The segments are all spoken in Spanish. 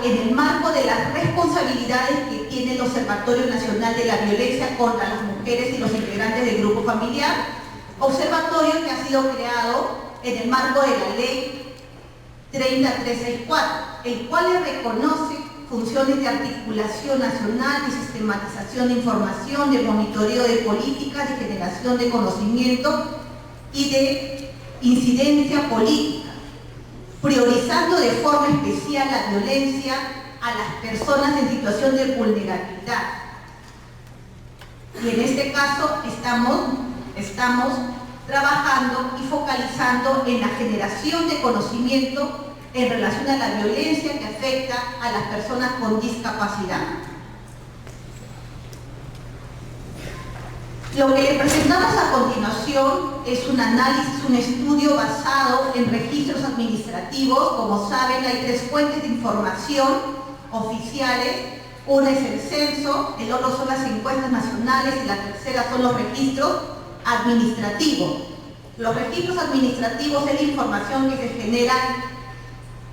en el marco de las responsabilidades que tiene el Observatorio Nacional de la Violencia contra las Mujeres y los integrantes del grupo familiar, observatorio que ha sido creado en el marco de la Ley 30364, el cual le reconoce funciones de articulación nacional, de sistematización de información, de monitoreo de políticas, de generación de conocimiento y de incidencia política, priorizando de forma especial la violencia a las personas en situación de vulnerabilidad. Y en este caso estamos trabajando y focalizando en la generación de conocimiento en relación a la violencia que afecta a las personas con discapacidad. Lo que le presentamos a continuación es un análisis, un estudio basado en registros administrativos. Como saben, hay tres fuentes de información oficiales. Una es el censo, el otro son las encuestas nacionales y la tercera son los registros administrativos. Los registros administrativos es la información que se genera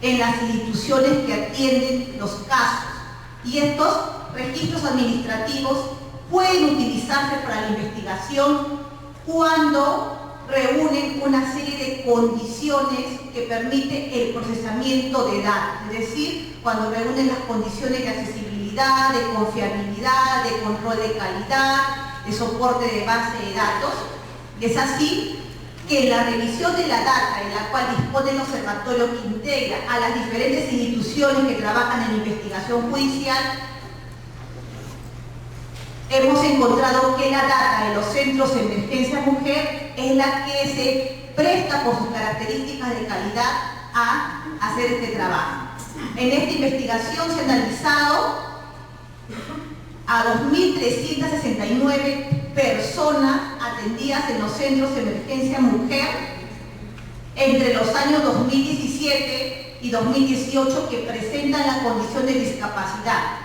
en las instituciones que atienden los casos, y estos registros administrativos pueden utilizarse para la investigación cuando reúnen una serie de condiciones que permiten el procesamiento de datos, es decir, cuando reúnen las condiciones de accesibilidad, de confiabilidad, de control de calidad, de soporte de base de datos. Es así que en la revisión de la data en la cual dispone el observatorio, que integra a las diferentes instituciones que trabajan en investigación judicial, hemos encontrado que la data de los centros de emergencia mujer es la que se presta por sus características de calidad a hacer este trabajo. En esta investigación se han analizado a 2.369 personas atendidas en los centros de emergencia mujer entre los años 2017 y 2018 que presentan la condición de discapacidad.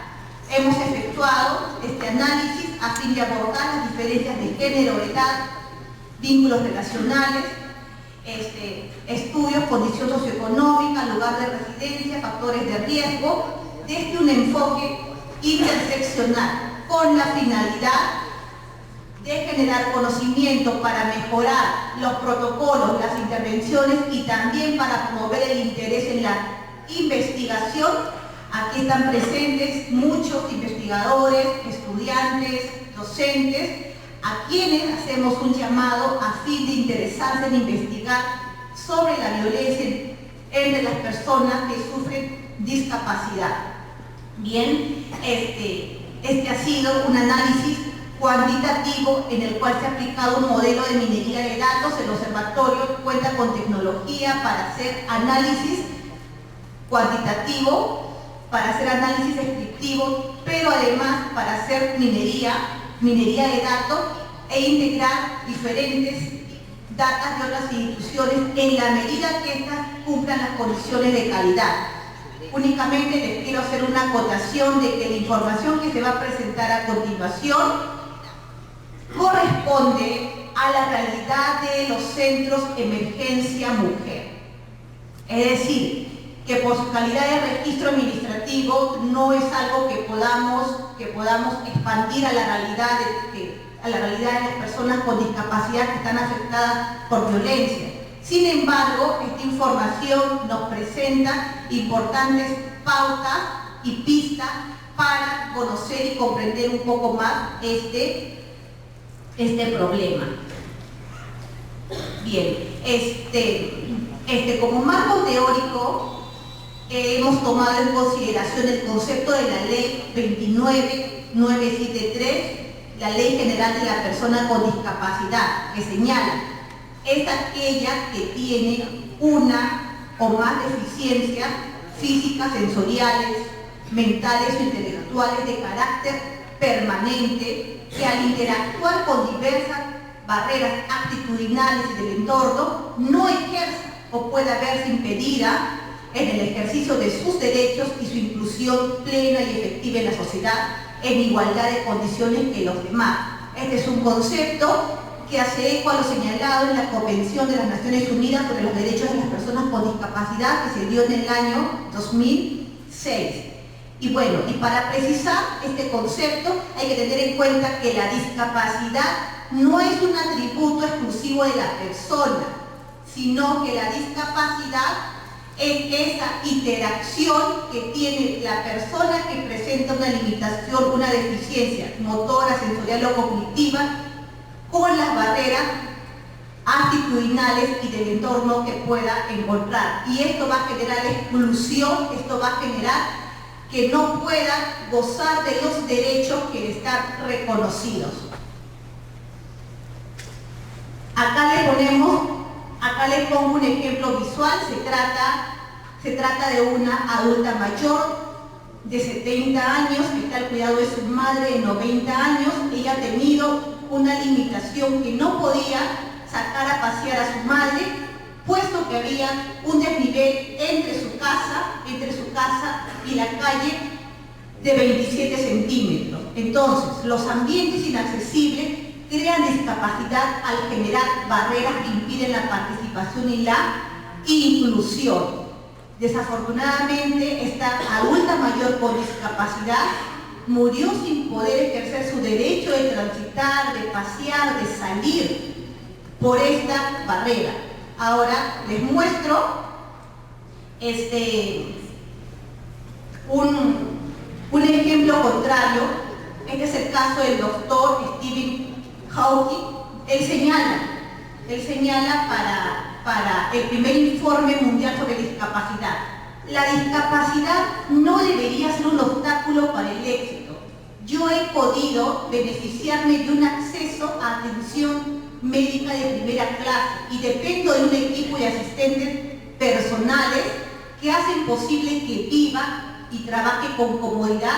Hemos efectuado este análisis a fin de abordar las diferencias de género, edad, vínculos relacionales, estudios, condición socioeconómica, lugar de residencia, factores de riesgo, desde un enfoque interseccional, con la finalidad de generar conocimiento para mejorar los protocolos, las intervenciones y también para promover el interés en la investigación. Aquí están presentes muchos investigadores, estudiantes, docentes, a quienes hacemos un llamado a fin de interesarse en investigar sobre la violencia entre las personas que sufren discapacidad. Bien, este ha sido un análisis cuantitativo en el cual se ha aplicado un modelo de minería de datos. El observatorio cuenta con tecnología para hacer análisis cuantitativo, para hacer análisis descriptivo, pero además para hacer minería de datos e integrar diferentes datos de otras instituciones en la medida que éstas cumplan las condiciones de calidad. Únicamente les quiero hacer una acotación de que la información que se va a presentar a continuación corresponde a la realidad de los centros emergencia mujer. Es decir, que por su calidad de registro administrativo no es algo que podamos expandir a la realidad de las personas con discapacidad que están afectadas por violencia. Sin embargo, esta información nos presenta importantes pautas y pistas para conocer y comprender un poco más este problema. Bien, como marco teórico, hemos tomado en consideración el concepto de la Ley 29973, la Ley General de la Persona con Discapacidad, que señala es aquella que tiene una o más deficiencias físicas, sensoriales, mentales o intelectuales de carácter permanente, que al interactuar con diversas barreras actitudinales y del entorno no ejerza o pueda verse impedida en el ejercicio de sus derechos y su inclusión plena y efectiva en la sociedad en igualdad de condiciones que los demás. Este es un concepto que hace eco a lo señalado en la Convención de las Naciones Unidas sobre los Derechos de las Personas con Discapacidad, que se dio en el año 2006. Y bueno, y para precisar este concepto hay que tener en cuenta que la discapacidad no es un atributo exclusivo de la persona, sino que la discapacidad es esa interacción que tiene la persona que presenta una limitación, una deficiencia motora, sensorial o cognitiva con las barreras actitudinales y del entorno que pueda encontrar. Y esto va a generar exclusión, esto va a generar que no puedan gozar de los derechos que le están reconocidos. Acá le pongo un ejemplo visual. Se trata de una adulta mayor de 70 años que está al cuidado de su madre de 90 años. Ella ha tenido una limitación que no podía sacar a pasear a su madre, puesto que había un desnivel entre su casa y la calle de 27 centímetros. Entonces, los ambientes inaccesibles crean discapacidad al generar barreras que impiden la participación y la inclusión. Desafortunadamente, esta adulta mayor con discapacidad murió sin poder ejercer su derecho de transitar, de pasear, de salir por esta barrera. Ahora les muestro un ejemplo contrario. Este es el caso del doctor Stephen Hawking. Él señala para el primer informe mundial sobre discapacidad: la discapacidad no debería ser un obstáculo para el éxito. Yo he podido beneficiarme de un acceso a atención médica de primera clase y dependo de un equipo de asistentes personales que hacen posible que viva y trabaje con comodidad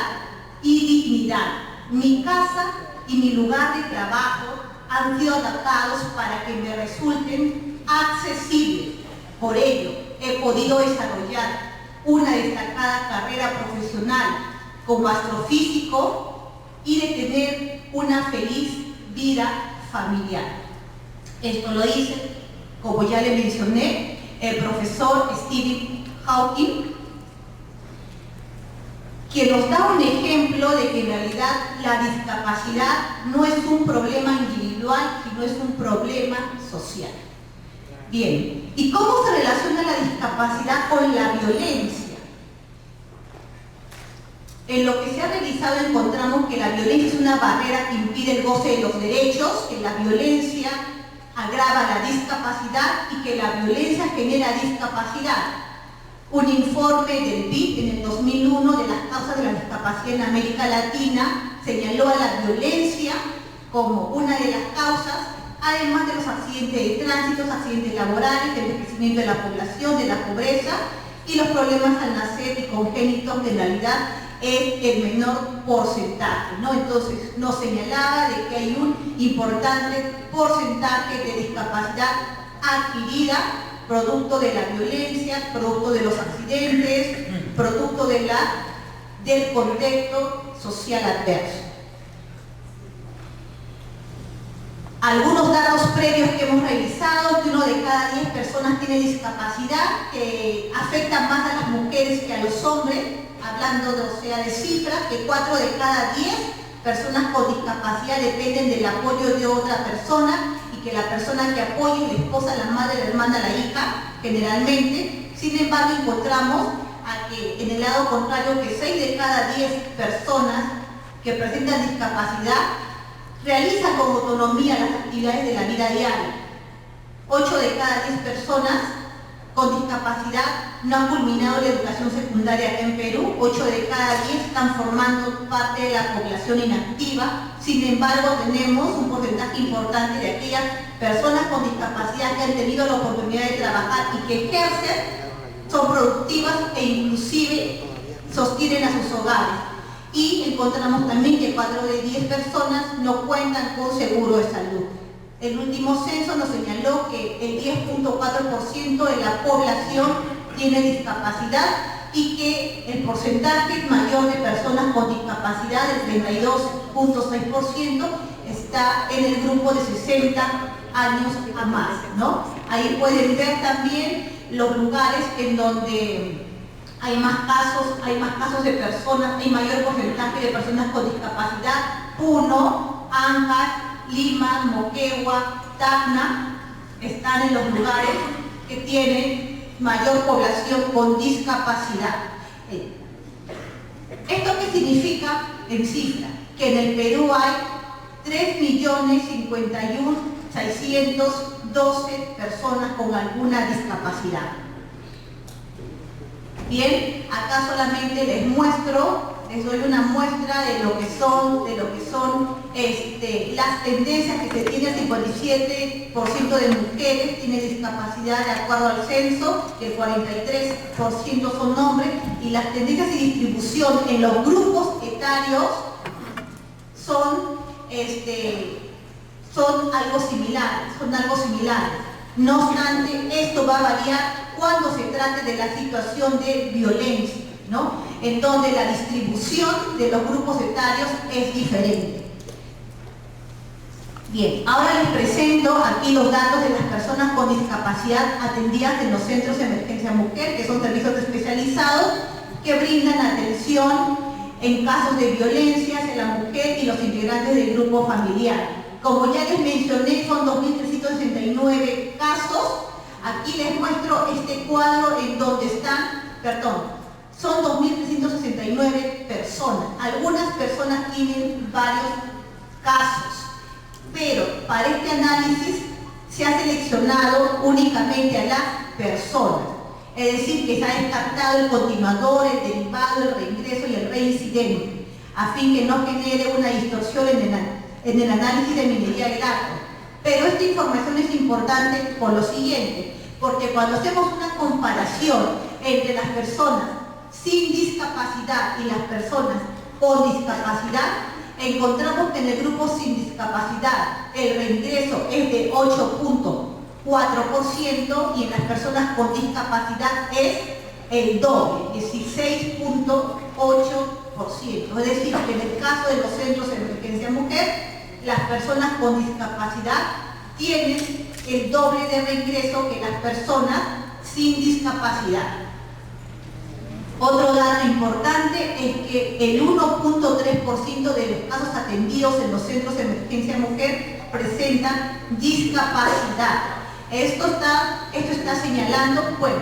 y dignidad. Mi casa y mi lugar de trabajo han sido adaptados para que me resulten accesibles. Por ello, he podido desarrollar una destacada carrera profesional como astrofísico y de tener una feliz vida familiar. Esto lo dice, como ya le mencioné, el profesor Stephen Hawking, quien nos da un ejemplo de que en realidad la discapacidad no es un problema individual, sino es un problema social. Bien, ¿y cómo se relaciona la discapacidad con la violencia? En lo que se ha revisado encontramos que la violencia es una barrera que impide el goce de los derechos, que la violencia agrava la discapacidad y que la violencia genera discapacidad. Un informe del BID en el 2001 de las causas de la discapacidad en América Latina señaló a la violencia como una de las causas, además de los accidentes de tránsito, accidentes laborales, el envejecimiento de la población, de la pobreza y los problemas al nacer y congénitos, que en realidad es el menor porcentaje, ¿no? Entonces nos señalaba de que hay un importante porcentaje de discapacidad adquirida producto de la violencia, producto de los accidentes, producto del contexto social adverso. Algunos datos previos que hemos revisado: que 1 de cada 10 personas tiene discapacidad, que afecta más a las mujeres que a los hombres, hablando de cifras, que 4 de cada 10 personas con discapacidad dependen del apoyo de otra persona, y que la persona que apoya es la esposa, la madre, la hermana, la hija, generalmente. Sin embargo, encontramos que en el lado contrario, que 6 de cada 10 personas que presentan discapacidad realizan con autonomía las actividades de la vida diaria. 8 de cada 10 personas con discapacidad no han culminado la educación secundaria acá en Perú. 8 de cada 10 están formando parte de la población inactiva. Sin embargo, tenemos un porcentaje importante de aquellas personas con discapacidad que han tenido la oportunidad de trabajar y que ejercen, son productivas e inclusive sostienen a sus hogares. Y encontramos también que 4 de 10 personas no cuentan con seguro de salud. El último censo nos señaló que el 10.4% de la población tiene discapacidad y que el porcentaje mayor de personas con discapacidad, el 32.6%, está en el grupo de 60 años a más, ¿no? Ahí pueden ver también los lugares en donde hay más casos de personas, hay mayor porcentaje de personas con discapacidad. Puno, Ancash, Lima, Moquegua, Tacna están en los lugares que tienen mayor población con discapacidad. ¿Esto qué significa en cifra? Que en el Perú hay 3.051.612 personas con alguna discapacidad. Bien, acá solamente les doy una muestra de lo que son las tendencias que se tiene. El 57% de mujeres tiene discapacidad de acuerdo al censo, el 43% son hombres, y las tendencias y distribución en los grupos etarios son algo similares. No obstante, esto va a variar cuando se trate de la situación de violencia, ¿no? En donde la distribución de los grupos etarios es diferente. Bien, ahora les presento aquí los datos de las personas con discapacidad atendidas en los centros de emergencia mujer, que son servicios especializados que brindan atención en casos de violencia hacia la mujer y los integrantes del grupo familiar. Como ya les mencioné, son 2.369 casos. Aquí les muestro este cuadro en donde son 2.369 personas. Algunas personas tienen varios casos, pero para este análisis se ha seleccionado únicamente a las personas. Es decir, que se ha descartado el continuador, el derivado, el reingreso y el reincidente, a fin que no genere una distorsión en el análisis de minería del dato. Pero esta información es importante por lo siguiente, porque cuando hacemos una comparación entre las personas sin discapacidad y las personas con discapacidad, encontramos que en el grupo sin discapacidad el reingreso es de 8.4% y en las personas con discapacidad es el doble, 16.8%. Es decir, que en el caso de los centros de emergencia mujer, las personas con discapacidad tienen el doble de reingreso que las personas sin discapacidad. Otro dato importante es que el 1.3% de los casos atendidos en los centros de emergencia mujer presentan discapacidad. Esto está señalando, bueno,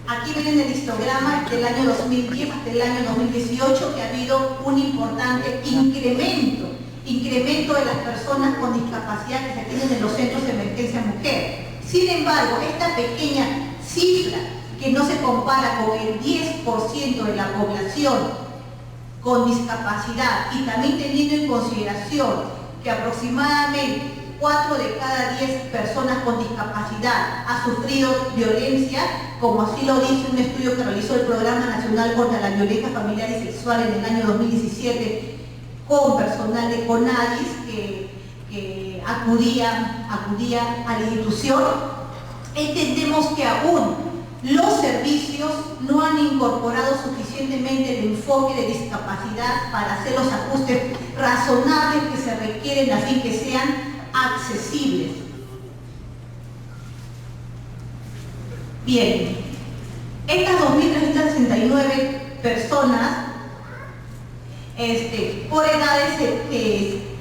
aquí ven en el histograma del año 2010 hasta el año 2018 que ha habido un importante incremento de las personas con discapacidad que se atienden en los centros de emergencia mujer. Sin embargo, esta pequeña cifra, que no se compara con el 10% de la población con discapacidad, y también teniendo en consideración que aproximadamente 4 de cada 10 personas con discapacidad ha sufrido violencia, como así lo dice un estudio que realizó el Programa Nacional contra la Violencia Familiar y Sexual en el año 2017 con personal de CONADIS que acudía a la institución. Entendemos que aún los servicios no han incorporado suficientemente el enfoque de discapacidad para hacer los ajustes razonables que se requieren a fin que sean accesibles. Bien, estas 2.369 personas por edades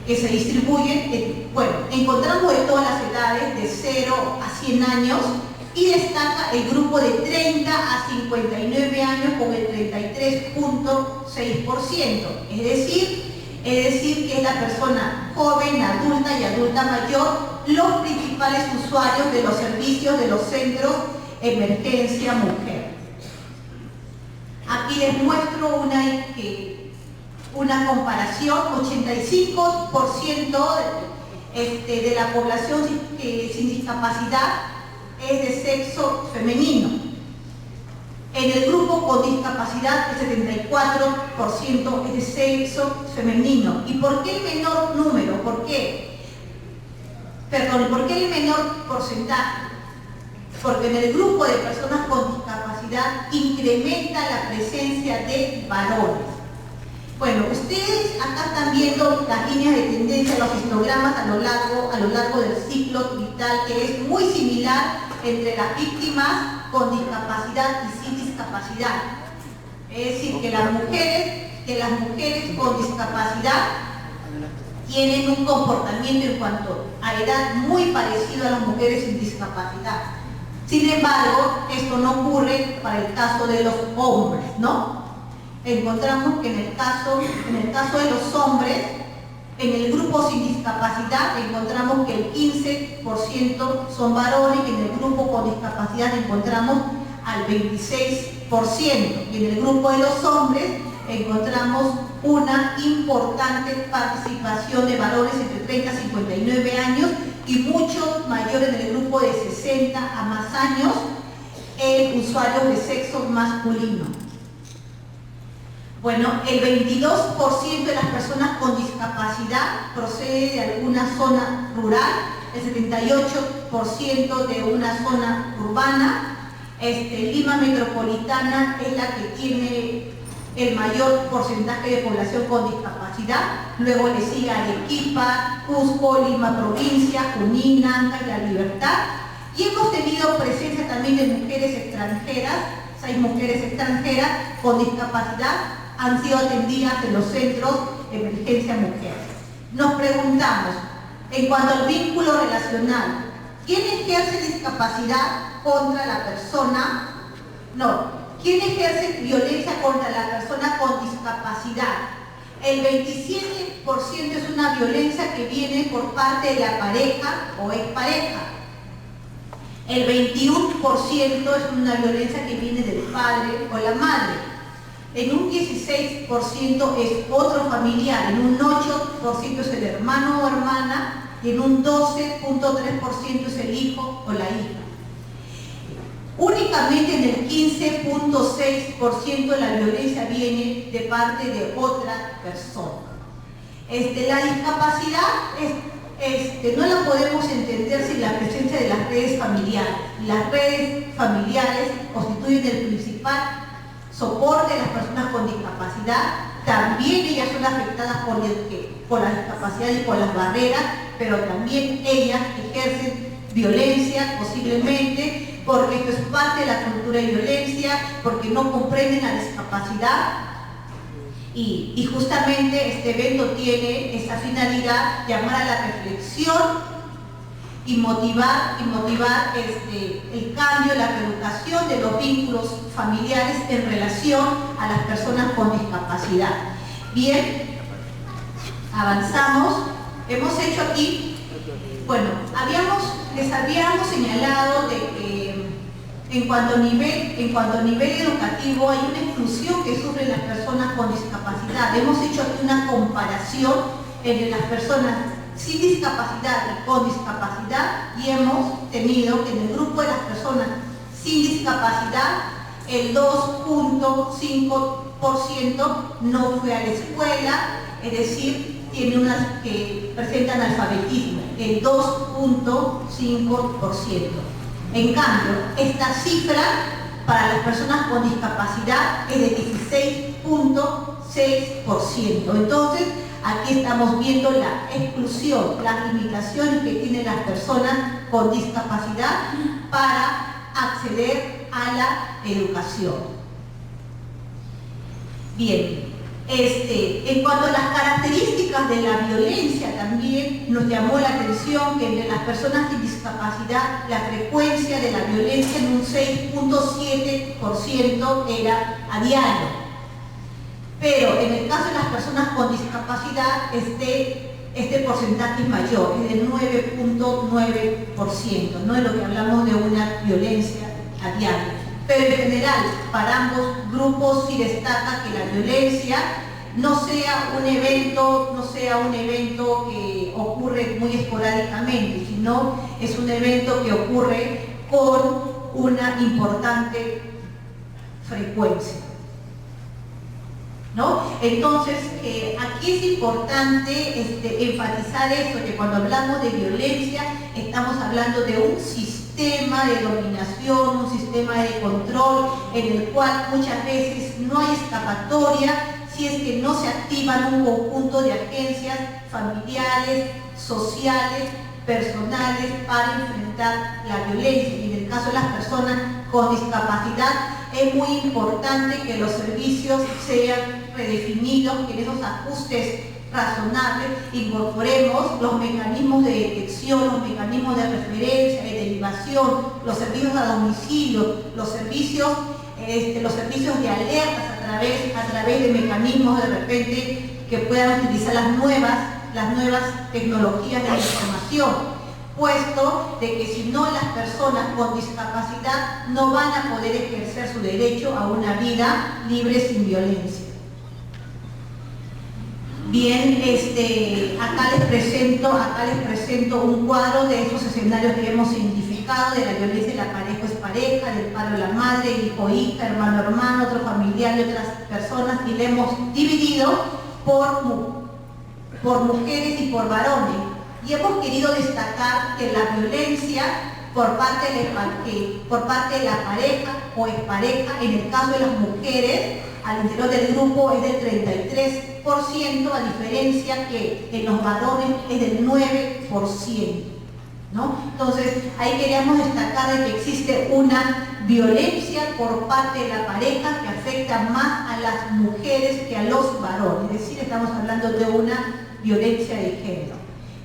que se distribuyen, bueno, encontramos de todas las edades, de 0 a 100 años, y destaca el grupo de 30 a 59 años con el 33.6%, es decir que es la persona joven, adulta y adulta mayor los principales usuarios de los servicios de los centros emergencia mujer. Aquí les muestro una comparación. 85% de la población sin discapacidad es de sexo femenino. En el grupo con discapacidad el 74% es de sexo femenino. ¿Y por qué el menor número? ¿Por qué el menor porcentaje? Porque en el grupo de personas con discapacidad incrementa la presencia de varones. Bueno, ustedes acá están viendo las líneas de tendencia, los histogramas a lo largo del ciclo vital, que es muy similar entre las víctimas con discapacidad y sin discapacidad. discapacidad. Es decir, que las mujeres con discapacidad tienen un comportamiento en cuanto a edad muy parecido a las mujeres sin discapacidad. Sin embargo, esto no ocurre para el caso de los hombres, ¿no? Encontramos que en el caso de los hombres, en el grupo sin discapacidad encontramos que el 15% son varones y en el grupo con discapacidad encontramos al 26%. Y en el grupo de los hombres encontramos una importante participación de varones entre 30 y 59 años y mucho mayor en el grupo de 60 a más años en usuarios de sexo masculino. Bueno, el 22% de las personas con discapacidad procede de alguna zona rural, el 78% de una zona urbana. Lima Metropolitana es la que tiene el mayor porcentaje de población con discapacidad. Luego le sigue Arequipa, Cusco, Lima Provincia, Junín, Anca y La Libertad. Y hemos tenido presencia también de mujeres extranjeras, 6 mujeres extranjeras con discapacidad han sido atendidas en los centros de emergencia mujer. Nos preguntamos, en cuanto al vínculo relacional, ¿quién ejerce discapacidad contra la persona? No, ¿quién ejerce violencia contra la persona con discapacidad? El 27% es una violencia que viene por parte de la pareja o expareja. El 21% es una violencia que viene del padre o la madre. En un 16% es otro familiar, en un 8% es el hermano o hermana y en un 12.3% es el hijo o la hija. Únicamente en el 15.6% la violencia viene de parte de otra persona. La discapacidad no la podemos entender sin la presencia de las redes familiares. Las redes familiares constituyen el principal soporte de las personas con discapacidad. También ellas son afectadas por la discapacidad y por las barreras, pero también ellas ejercen violencia posiblemente porque esto es parte de la cultura de violencia, porque no comprenden la discapacidad y justamente este evento tiene esa finalidad, llamar a la reflexión y motivar el cambio, la reeducación de los vínculos familiares en relación a las personas con discapacidad. Bien, avanzamos. Hemos hecho aquí, bueno, les habíamos señalado de que en cuanto a nivel educativo hay una exclusión que sufren las personas con discapacidad. Hemos hecho aquí una comparación entre las personas sin discapacidad y con discapacidad y hemos tenido que en el grupo de las personas sin discapacidad el 2.5% no fue a la escuela, es decir, tiene unas que presentan analfabetismo, el 2.5%. En cambio, esta cifra para las personas con discapacidad es de 16.6%. Entonces, aquí estamos viendo la exclusión, las limitaciones que tienen las personas con discapacidad para acceder a la educación. Bien, en cuanto a las características de la violencia, también nos llamó la atención que entre las personas sin discapacidad la frecuencia de la violencia en un 6.7% era a diario. Pero en el caso de las personas con discapacidad, este porcentaje es mayor, es del 9.9%, ¿no? En lo que hablamos de una violencia a diario. Pero en general, para ambos grupos sí destaca que la violencia no sea un evento que ocurre muy esporádicamente, sino es un evento que ocurre con una importante frecuencia, ¿no? Entonces, aquí es importante enfatizar esto, que cuando hablamos de violencia estamos hablando de un sistema de dominación, un sistema de control en el cual muchas veces no hay escapatoria si es que no se activan un conjunto de agencias familiares, sociales, personales para enfrentar la violencia. Y en el caso de las personas con discapacidad, es muy importante que los servicios sean redefinidos, que en esos ajustes razonables incorporemos los mecanismos de detección, los mecanismos de referencia, de derivación, los servicios a domicilio, los servicios de alertas a través de mecanismos de repente que puedan utilizar las nuevas tecnologías de la información, puesto de que si no, las personas con discapacidad no van a poder ejercer su derecho a una vida libre sin violencia. Bien, acá les presento un cuadro de esos escenarios que hemos identificado, de la violencia de la pareja es pareja, del padre a la madre, hijo hija, hermano hermano, otro familiar y otras personas, y le hemos dividido por mujeres y por varones. Y hemos querido destacar que la violencia por parte de la pareja o expareja, en el caso de las mujeres, al interior del grupo es del 33%, a diferencia que en los varones es del 9%, ¿no? Entonces, ahí queríamos destacar de que existe una violencia por parte de la pareja que afecta más a las mujeres que a los varones, es decir, estamos hablando de una violencia de género.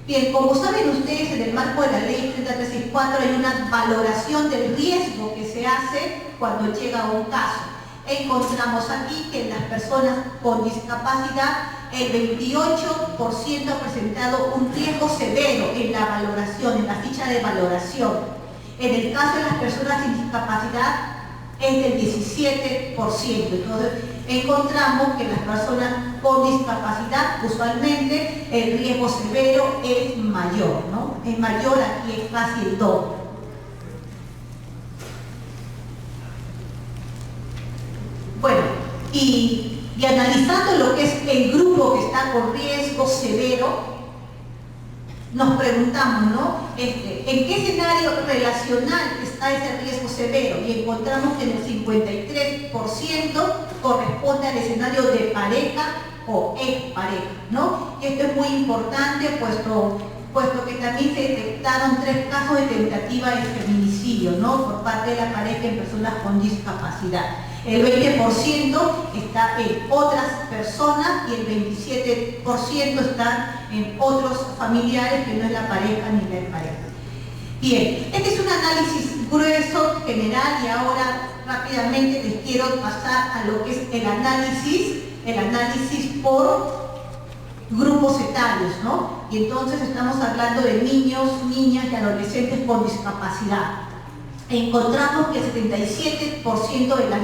Bien, como saben ustedes, en el marco de la ley 3364 hay una valoración del riesgo que se hace cuando llega a un caso. Encontramos aquí que en las personas con discapacidad el 28% ha presentado un riesgo severo en la valoración, en la ficha de valoración. En el caso de las personas sin discapacidad es del 17%. Entonces encontramos que las personas con discapacidad usualmente el riesgo severo es mayor, ¿no? Es mayor, aquí es casi el doble. Bueno, y analizando lo que es el grupo que está con riesgo severo, nos preguntamos, ¿no? ¿En qué escenario relacional está ese riesgo severo? Y encontramos que en el 53% corresponde al escenario de pareja o expareja, ¿no? Y esto es muy importante, puesto que también se detectaron 3 casos de tentativa de feminicidio, ¿no? Por parte de la pareja en personas con discapacidad. El 20% está en otras personas y el 27% está en otros familiares que no es la pareja ni la pareja. Bien, este es un análisis grueso, general, y ahora rápidamente les quiero pasar a lo que es el análisis por grupos etarios, ¿no? Y entonces estamos hablando de niños, niñas y adolescentes con discapacidad. Encontramos que el 77% de las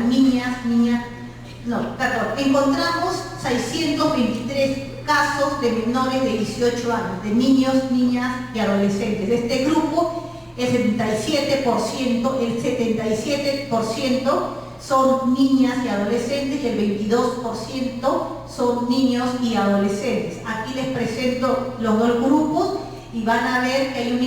encontramos 623 casos de menores de 18 años, de niños, niñas y adolescentes. De este grupo, el 77% son niñas y adolescentes y el 22% son niños y adolescentes. Aquí les presento los dos grupos y van a ver que hay un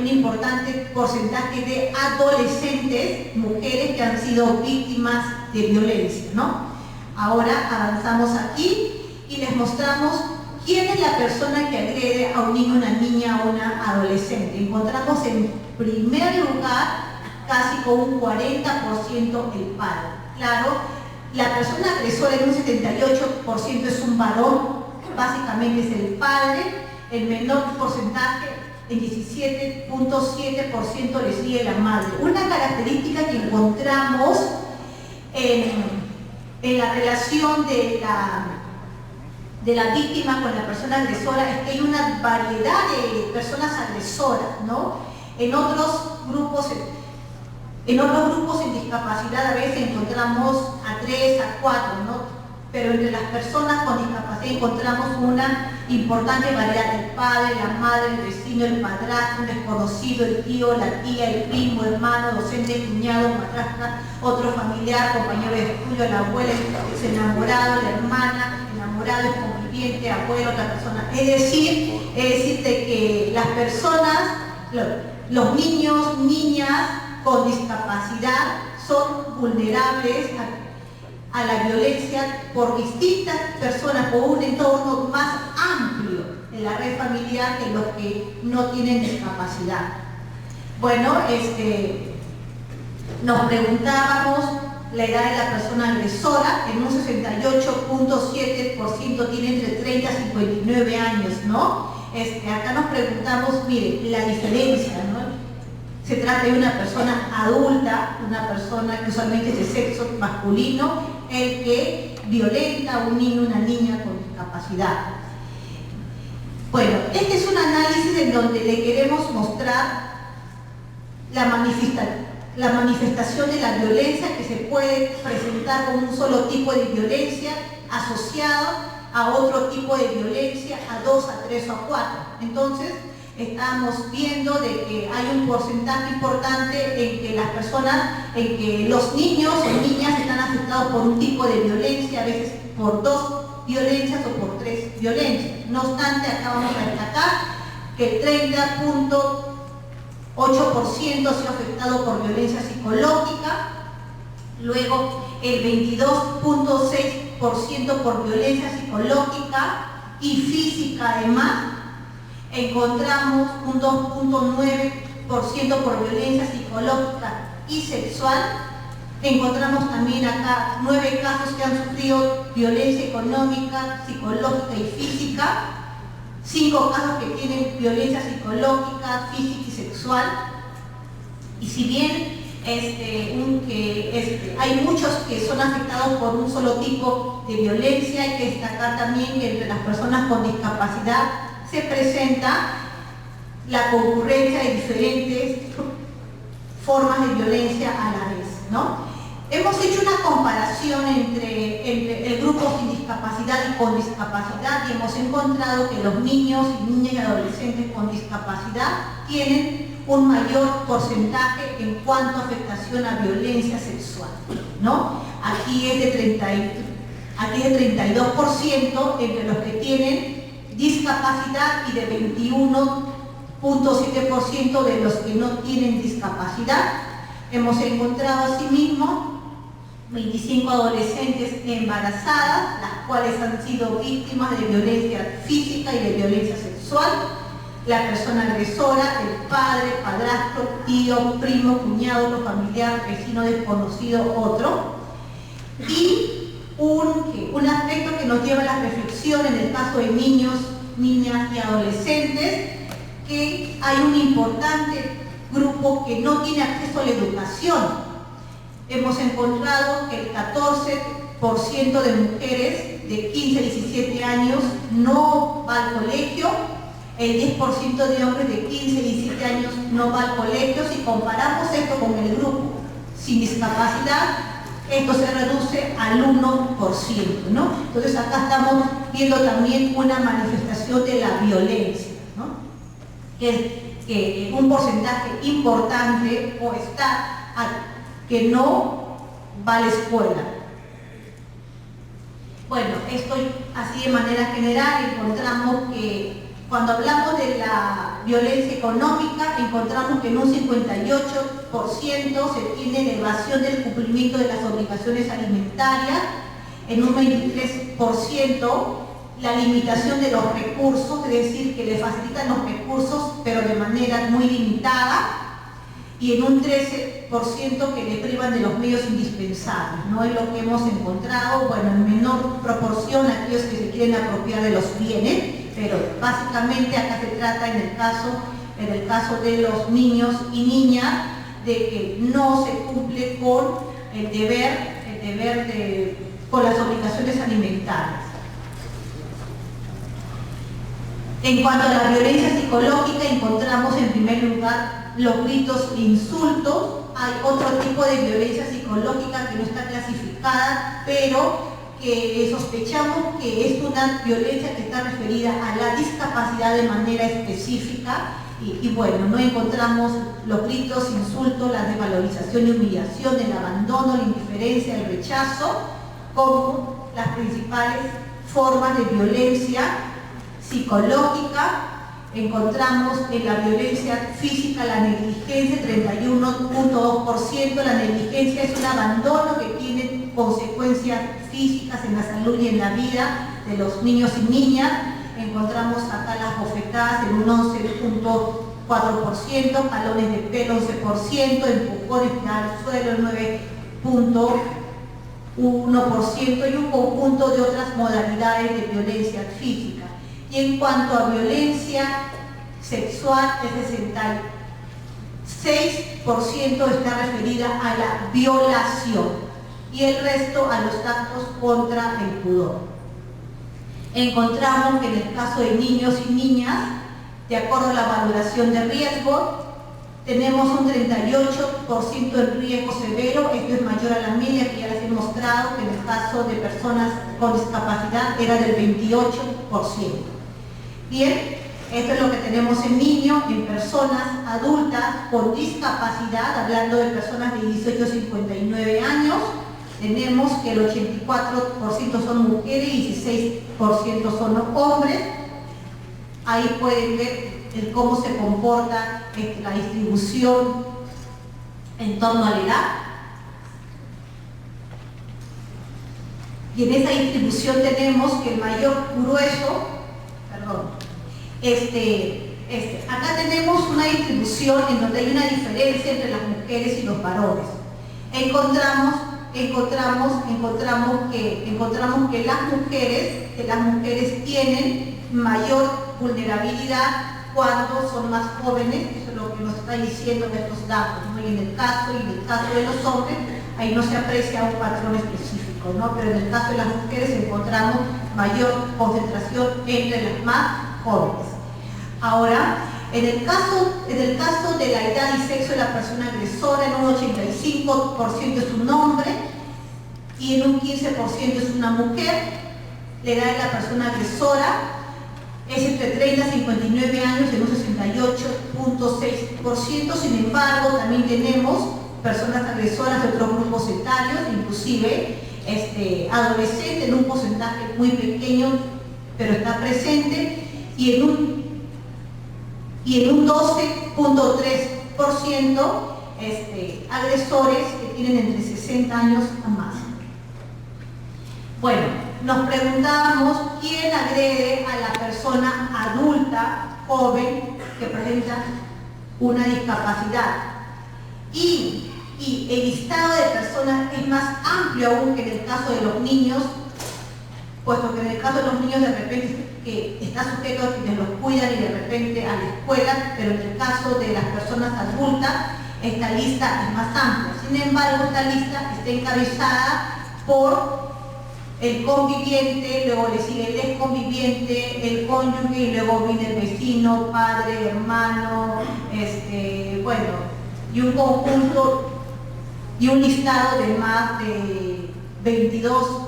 importante porcentaje de adolescentes, mujeres que han sido víctimas de violencia, ¿no? Ahora avanzamos aquí y les mostramos quién es la persona que agrede a un niño, una niña o una adolescente. Encontramos en primer lugar, casi con un 40%, el padre. Claro, la persona agresora en un 78% es un varón, básicamente es el padre. El menor porcentaje, el 17.7% le sigue la madre. Una característica que encontramos en la relación de la víctima con la persona agresora es que hay una variedad de personas agresoras, ¿no? En otros grupos en discapacidad a veces encontramos a 3, a 4, ¿no? Pero entre las personas con discapacidad encontramos una importante variedad: el padre, la madre, el vecino, el padrastro, el desconocido, el tío, la tía, el primo, hermano, docente, cuñado, madrastra, otro familiar, compañero de estudio, la abuela, el enamorado, la hermana, enamorado, el conviviente, abuelo, otra persona. Es decir, de que las personas, los niños, niñas con discapacidad son vulnerables a la violencia por distintas personas, por un entorno más amplio en la red familiar que los que no tienen discapacidad. Bueno, Nos preguntábamos la edad de la persona agresora, en un 68.7% tiene entre 30 y 59 años, ¿no? Acá nos preguntamos, mire, la diferencia, ¿no? Se trata de una persona adulta, una persona que usualmente es de sexo masculino, el que violenta a un niño o una niña con discapacidad. Bueno, este es un análisis en donde le queremos mostrar la manifestación de la violencia que se puede presentar con un solo tipo de violencia asociado a otro tipo de violencia, a 2, a 3 o a 4. Entonces, estamos viendo de que hay un porcentaje importante en que las personas, en que los niños o niñas están afectados por un tipo de violencia, a veces por 2 violencias o por 3 violencias. No obstante, acá vamos a destacar que el 30.8% ha sido afectado por violencia psicológica, luego el 22.6% por violencia psicológica y física además. Encontramos un 2.9% por violencia psicológica y sexual. Encontramos también acá 9 casos que han sufrido violencia económica, psicológica y física, 5 casos que tienen violencia psicológica, física y sexual. Y si bien hay muchos que son afectados por un solo tipo de violencia, hay que destacar también que entre las personas con discapacidad se presenta la concurrencia de diferentes formas de violencia a la vez, ¿no? Hemos hecho una comparación entre el grupo sin discapacidad y con discapacidad y hemos encontrado que los niños y niñas y adolescentes con discapacidad tienen un mayor porcentaje en cuanto a afectación a violencia sexual, ¿no? Aquí es de 32% entre los que tienen discapacidad y de 21.7% de los que no tienen discapacidad. Hemos encontrado asimismo 25 adolescentes embarazadas, las cuales han sido víctimas de violencia física y de violencia sexual. La persona agresora, el padre, padrastro, tío, primo, cuñado, familiar, vecino desconocido, otro. Y un aspecto que nos lleva a la reflexión en el caso de niños, niñas y adolescentes, que hay un importante grupo que no tiene acceso a la educación. Hemos encontrado que el 14% de mujeres de 15 a 17 años no va al colegio, el 10% de hombres de 15 a 17 años no va al colegio. Si comparamos esto con el grupo sin discapacidad, esto se reduce al 1%, ¿no? Entonces acá estamos viendo también una manifestación de la violencia, ¿no? Que un porcentaje importante o está que no va a la escuela. Bueno, esto así de manera general encontramos que cuando hablamos de la violencia económica, encontramos que en un 58% se tiene elevación del cumplimiento de las obligaciones alimentarias, en un 23% la limitación de los recursos, es decir, que le facilitan los recursos pero de manera muy limitada, y en un 13% que le privan de los medios indispensables. No es lo que hemos encontrado, bueno, en menor proporción aquellos que se quieren apropiar de los bienes, pero básicamente acá se trata en el caso de los niños y niñas, de que no se cumple con el deber con las obligaciones alimentarias. En cuanto a la violencia psicológica, encontramos en primer lugar los gritos e insultos. Hay otro tipo de violencia psicológica que no está clasificada, pero que sospechamos que es una violencia que está referida a la discapacidad de manera específica. Y bueno, no encontramos los gritos, insultos, la desvalorización y humillación, el abandono, la indiferencia, el rechazo, como las principales formas de violencia psicológica. Encontramos en la violencia física la negligencia, 31.2%. La negligencia es un abandono que tiene consecuencias físicas en la salud y en la vida de los niños y niñas. Encontramos acá las bofetadas en un 11.2%. 4%, jalones de pelo 11%, empujones al suelo 9.1% y un conjunto de otras modalidades de violencia física. Y en cuanto a violencia sexual, el 66% está referida a la violación y el resto a los actos contra el pudor. Encontramos que en el caso de niños y niñas, de acuerdo a la valoración de riesgo, tenemos un 38% de riesgo severo, esto es mayor a la media que ya les he mostrado, que en el caso de personas con discapacidad era del 28%. Bien, esto es lo que tenemos en niños, en personas adultas con discapacidad, hablando de personas de 18 a 59 años, tenemos que el 84% son mujeres y 16% son hombres. Ahí pueden ver cómo se comporta la distribución en torno a la edad. Y en esa distribución tenemos que el mayor grueso, acá tenemos una distribución en donde hay una diferencia entre las mujeres y los varones. Encontramos que las mujeres tienen mayor vulnerabilidad cuando son más jóvenes, eso es lo que nos está diciendo estos datos, ¿no? Y en el caso de los hombres, ahí no se aprecia un patrón específico, ¿no? Pero en el caso de las mujeres encontramos mayor concentración entre las más jóvenes. Ahora, en el caso de la edad y sexo de la persona agresora, en un 85% es un hombre y en un 15% es una mujer. La edad de la persona agresora es entre 30 y 59 años en un 68.6%, sin embargo también tenemos personas agresoras de otros grupos etarios, inclusive adolescentes en un porcentaje muy pequeño, pero está presente, y en un 12.3% agresores que tienen entre 60 años a más. Bueno, nos preguntábamos quién agrede a la persona adulta, joven, que presenta una discapacidad. Y el listado de personas es más amplio aún que en el caso de los niños, puesto que en el caso de los niños de repente que está sujeto a quienes los cuidan y de repente a la escuela, pero en el caso de las personas adultas, esta lista es más amplia. Sin embargo, esta lista está encabezada por el conviviente, luego le sigue el desconviviente, el cónyuge y luego viene el vecino, padre, hermano, y un conjunto y un listado de más de 22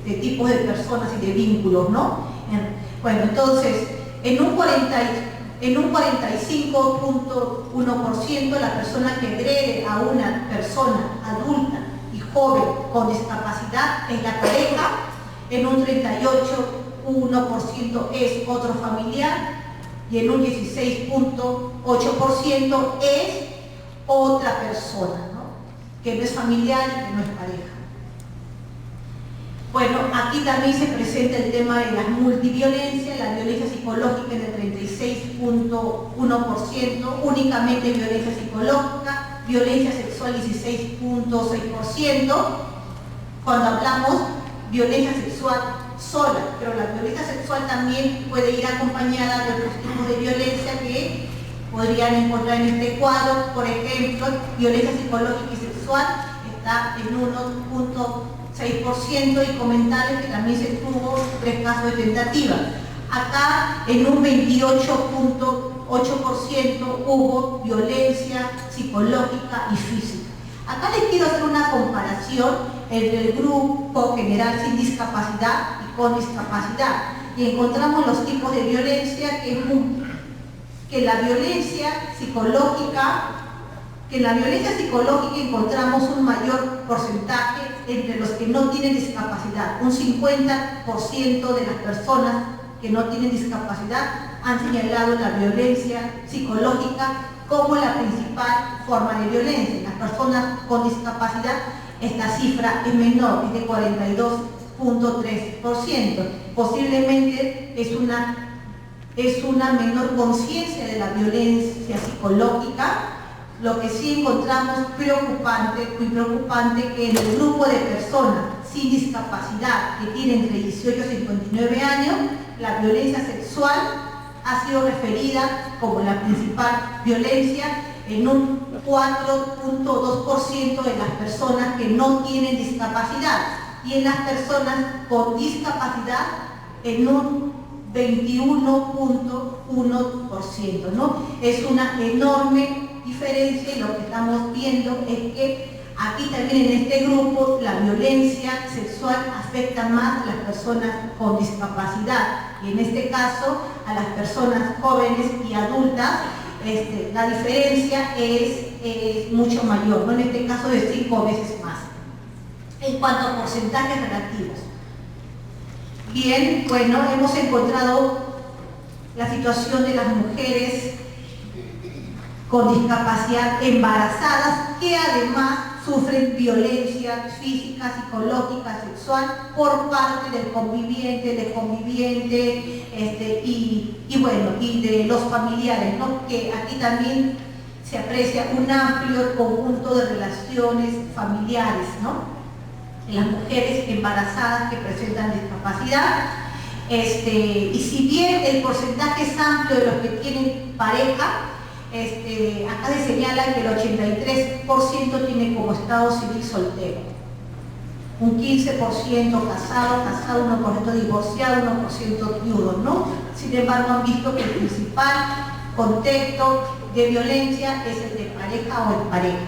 de tipos de personas y de vínculos, ¿no? Bueno, entonces, en un 45.1% la persona que agrede a una persona adulta y joven con discapacidad es la pareja, en un 38.1% es otro familiar y en un 16.8% es otra persona, ¿no? Que no es familiar y que no es pareja. Bueno, aquí también se presenta el tema de las multiviolencias, la violencia psicológica en el 36.1%, únicamente violencia psicológica, violencia sexual 16.6%, cuando hablamos violencia sexual sola, pero la violencia sexual también puede ir acompañada de otros tipos de violencia que podrían encontrar en este cuadro. Por ejemplo, violencia psicológica y sexual está en 1.6% y comentarios que también se tuvo 3 casos de tentativa. Acá en un 28.8% hubo violencia psicológica y física. Acá les quiero hacer una comparación entre el grupo general sin discapacidad y con discapacidad. Y encontramos los tipos de violencia que en la violencia psicológica encontramos un mayor porcentaje entre los que no tienen discapacidad. Un 50% de las personas que no tienen discapacidad han señalado la violencia psicológica como la principal forma de violencia. En las personas con discapacidad esta cifra es menor, es de 42.3%. Posiblemente es una es una menor conciencia de la violencia psicológica. Lo que sí encontramos preocupante, muy preocupante, que en el grupo de personas sin discapacidad que tienen entre 18 y 59 años, la violencia sexual ha sido referida como la principal violencia en un 4.2% de las personas que no tienen discapacidad, y en las personas con discapacidad en un 21.1%, ¿no? Es una enorme diferencia, y lo que estamos viendo es que aquí también en este grupo la violencia sexual afecta más a las personas con discapacidad, y en este caso a las personas jóvenes y adultas. La diferencia es mucho mayor, ¿no? En este caso de 5 veces más. En cuanto a porcentajes relativos, bien, bueno, hemos encontrado la situación de las mujeres con discapacidad embarazadas, que además sufren violencia física, psicológica, sexual por parte del conviviente, y de los familiares, ¿no? Que aquí también se aprecia un amplio conjunto de relaciones familiares, ¿no? En las mujeres embarazadas que presentan discapacidad. Y si bien el porcentaje es amplio de los que tienen pareja, acá se señala que el 83% tiene como estado civil soltero, un 15% casado, 1% divorciado, 1% viudo, ¿no? Sin embargo, han visto que el principal contexto de violencia es el de pareja o en pareja.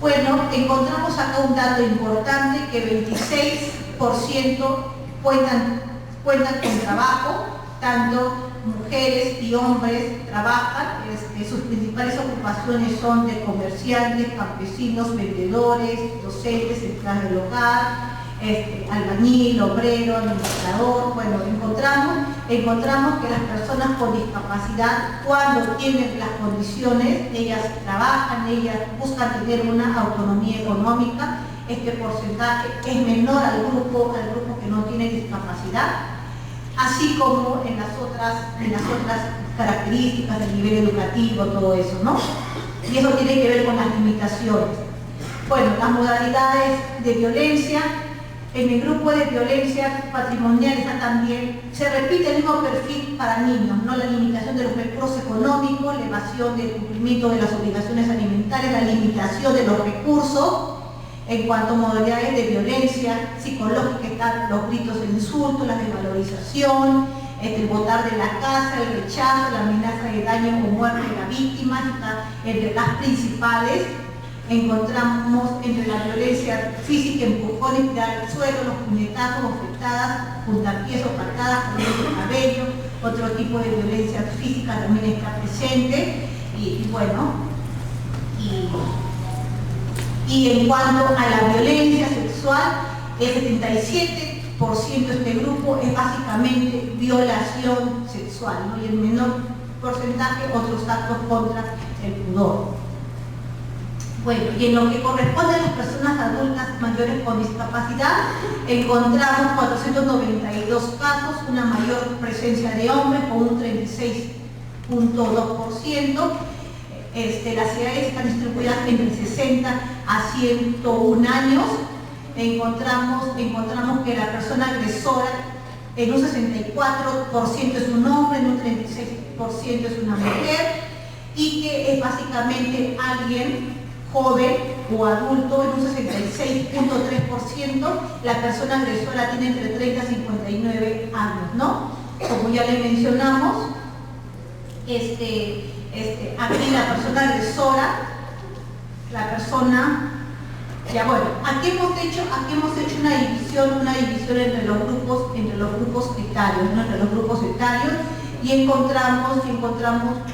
Bueno, encontramos acá un dato importante, que 26% cuentan con trabajo, tanto mujeres y hombres trabajan. Sus principales ocupaciones son de comerciantes, campesinos, vendedores, docentes, empleados del hogar, albañil, obrero, administrador. Bueno, encontramos que las personas con discapacidad, cuando tienen las condiciones, ellas trabajan, ellas buscan tener una autonomía económica. Este porcentaje es menor al grupo que no tiene discapacidad, así como en las otras características del nivel educativo, todo eso, ¿no? Y eso tiene que ver con las limitaciones. Bueno, las modalidades de violencia. En el grupo de violencia patrimonial también se repite el mismo perfil para niños, ¿no? La limitación de los recursos económicos, la evasión del cumplimiento de las obligaciones alimentarias, la limitación de los recursos. En cuanto a modalidades de violencia psicológica, están los gritos de insulto, la desvalorización, el botar de la casa, el rechazo, la amenaza de daño o muerte de la víctima, está entre las principales. Encontramos entre la violencia física, empujones, tirar al suelo, los puñetazos, bofetadas, puntapiés o patadas, cortes de cabello. Otro tipo de violencia física también está presente. Y en cuanto a la violencia sexual, el 77% de este grupo es básicamente violación sexual, ¿no? Y el menor porcentaje otros actos contra el pudor. Bueno, y en lo que corresponde a las personas adultas mayores con discapacidad, encontramos 492 casos, una mayor presencia de hombres con un 36.2%. Las edades están distribuidas entre 60 a 101 años. Encontramos que la persona agresora en un 64% es un hombre, en un 36% es una mujer, y que es básicamente alguien joven o adulto. En un 66.3% la persona agresora tiene entre 30 y 59 años, ¿no? Como ya le mencionamos, aquí la persona agresora, aquí hemos hecho una división entre los grupos etarios, ¿no? Entre los grupos etarios, y encontramos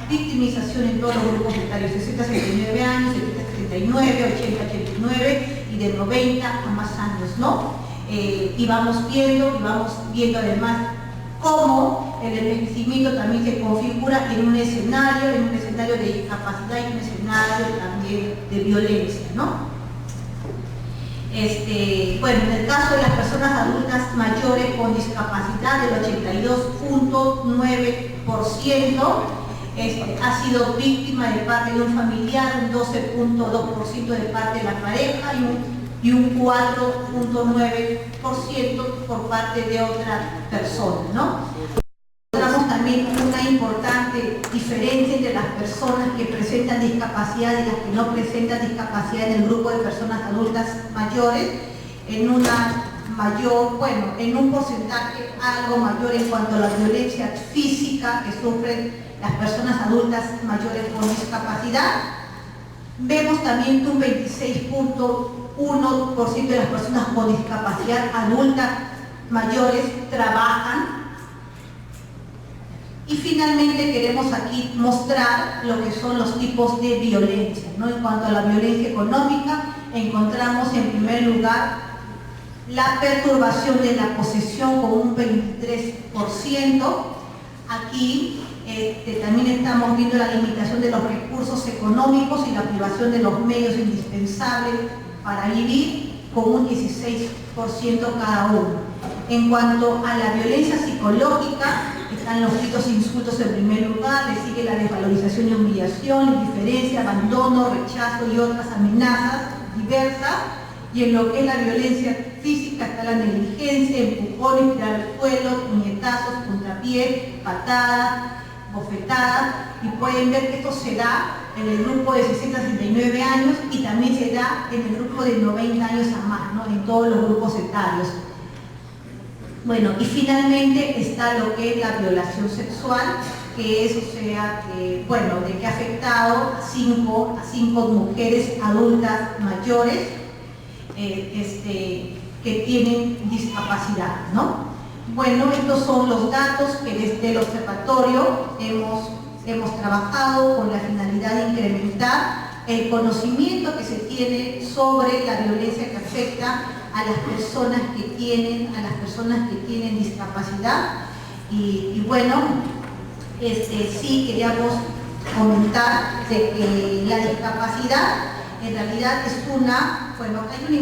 victimización en todos los grupos etarios, 60 a 69 años, 70 a 79, 80 a 89 y de 90 a más años, ¿no? Y vamos viendo además cómo el envejecimiento también se configura en un escenario de discapacidad y un escenario también de violencia, ¿no? Bueno, en el caso de las personas adultas mayores con discapacidad, el 82.9% ha sido víctima de parte de un familiar, un 12.2% de parte de la pareja y un 4.9% por parte de otra persona, ¿no? Encontramos también una importante diferencia entre las personas que presentan discapacidad y las que no presentan discapacidad en el grupo de personas adultas mayores, en una mayor, bueno, en un porcentaje algo mayor en cuanto a la violencia física que sufren las personas adultas mayores con discapacidad. Vemos también que un 26.1% de las personas con discapacidad adultas mayores trabajan. Y finalmente queremos aquí mostrar lo que son los tipos de violencia, ¿no? En cuanto a la violencia económica, encontramos en primer lugar la perturbación de la posesión con un 23%. Aquí también estamos viendo la limitación de los recursos económicos y la privación de los medios indispensables para vivir con un 16% cada uno. En cuanto a la violencia psicológica, están los gritos e insultos en primer lugar, le sigue la desvalorización y humillación, indiferencia, abandono, rechazo y otras amenazas diversas. Y en lo que es la violencia física está la negligencia, empujones, tirar al suelo, puñetazos, puntapiés, patadas, bofetadas. Y pueden ver que esto se da en el grupo de 60 a 69 años y también se da en el grupo de 90 años a más, ¿no? En todos los grupos etarios. Bueno, y finalmente está lo que es la violación sexual, que es, o sea, que, bueno, de que ha afectado a cinco mujeres adultas mayores que tienen discapacidad, ¿no? Bueno, estos son los datos que desde el observatorio hemos trabajado con la finalidad de incrementar el conocimiento que se tiene sobre la violencia que afecta a las personas que tienen discapacidad. Y bueno, sí queríamos comentar de que la discapacidad en realidad es hay un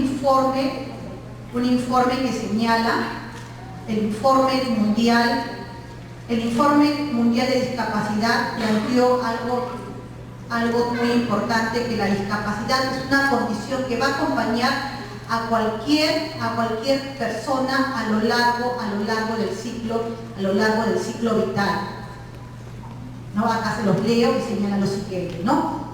informe que señala, el informe mundial de discapacidad planteó algo muy importante, que la discapacidad es una condición que va a acompañar a cualquier persona a lo largo del ciclo vital, ¿no? Acá se los leo y señala lo siguiente, ¿no?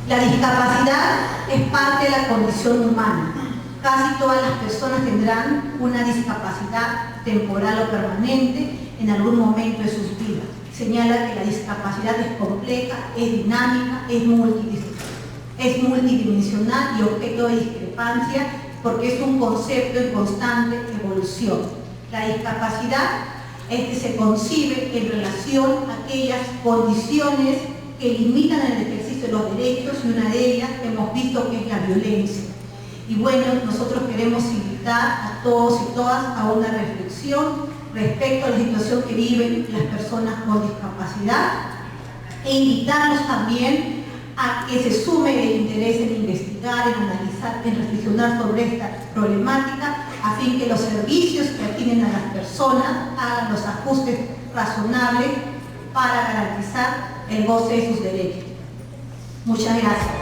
La discapacidad es parte de la condición humana. Casi todas las personas tendrán una discapacidad temporal o permanente en algún momento de sus vidas. Señala que la discapacidad es compleja, es dinámica, es multidimensional y objeto de discrepancia porque es un concepto en constante evolución. La discapacidad se concibe en relación a aquellas condiciones que limitan el ejercicio de los derechos, y una de ellas hemos visto que es la violencia. Y bueno, nosotros queremos invitar a todos y todas a una reflexión respecto a la situación que viven las personas con discapacidad e invitarlos también a que se sume el interés en investigar, en analizar, en reflexionar sobre esta problemática, a fin que los servicios que atienden a las personas hagan los ajustes razonables para garantizar el goce de sus derechos. Muchas gracias.